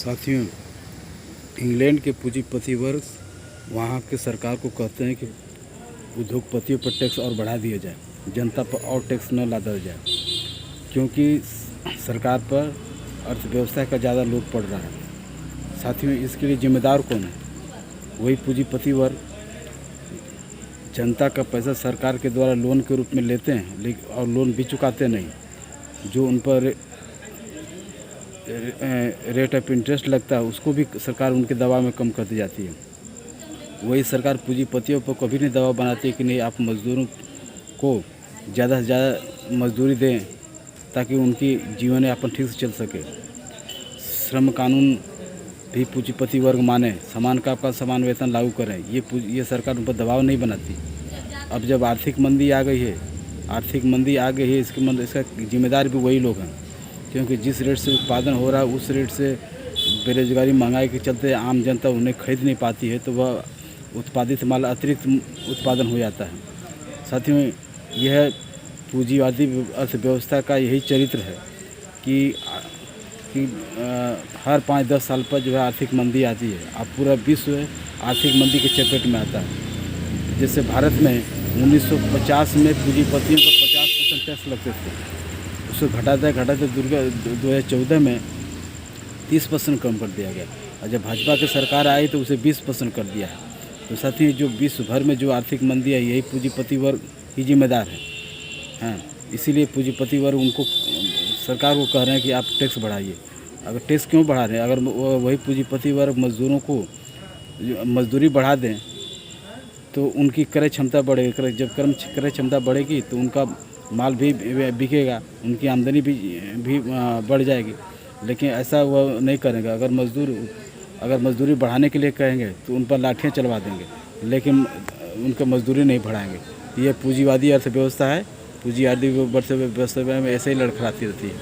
साथियों, इंग्लैंड के पूंजीपति वर्ग वहाँ के सरकार को कहते हैं कि उद्योगपतियों पर टैक्स और बढ़ा दिया जाए, जनता पर और टैक्स न लादा जाए, क्योंकि सरकार पर अर्थव्यवस्था का ज़्यादा लोड पड़ रहा है। साथियों, इसके लिए जिम्मेदार कौन है? वही पूंजीपति वर्ग। जनता का पैसा सरकार के द्वारा लोन के रूप में लेते हैं, लेकिन और लोन भी चुकाते नहीं। जो उन पर रेट ऑफ इंटरेस्ट लगता है उसको भी सरकार उनके दबाव में कम करती जाती है। वही सरकार पूंजीपतियों पर कभी नहीं दबाव बनाती है कि नहीं, आप मज़दूरों को ज़्यादा से ज़्यादा मजदूरी दें ताकि उनकी जीवन यापन ठीक से चल सके। श्रम कानून भी पूंजीपति वर्ग माने, समान काम का समान वेतन लागू करें, ये सरकार उन पर दबाव नहीं बनाती। अब जब आर्थिक मंदी आ गई है, इसका जिम्मेदार भी वही लोग हैं, क्योंकि जिस रेट से उत्पादन हो रहा है उस रेट से बेरोजगारी महंगाई के चलते आम जनता उन्हें खरीद नहीं पाती है, तो वह उत्पादित माल अतिरिक्त उत्पादन हो जाता है। साथियों, यह पूंजीवादी अर्थव्यवस्था का यही चरित्र है कि हर 5-10 साल पर जो है आर्थिक मंदी आती है। अब पूरा विश्व आर्थिक मंदी के चपेट में आता है। जैसे भारत में 1950 में पूंजीपतियों को 50% टैक्स लगते थे, उसको घटाते 2014 में 30% कम कर दिया गया, और जब भाजपा की सरकार आई तो उसे 20% कर दिया है। तो साथ ही जो विश्व भर में जो आर्थिक मंदी है, यही पूंजीपति वर्ग ही जिम्मेदार है। हाँ, इसीलिए पूंजीपति वर्ग उनको सरकार को कह रहे हैं कि आप टैक्स बढ़ाइए। अगर टैक्स क्यों बढ़ा रहे हैं? अगर वही पूंजीपति वर्ग मज़दूरों को मजदूरी बढ़ा दें तो उनकी क्रय क्षमता बढ़ेगी। जब क्रय क्षमता बढ़ेगी तो उनका माल भी बिकेगा, उनकी आमदनी भी बढ़ जाएगी। लेकिन ऐसा वह नहीं करेंगे। अगर मजदूरी बढ़ाने के लिए कहेंगे तो उन पर लाठियाँ चलवा देंगे, लेकिन उनका मजदूरी नहीं बढ़ाएंगे। ये पूंजीवादी अर्थव्यवस्था है। पूंजीवादी अर्थव्यवस्था में ऐसे ही लड़खड़ाती रहती है।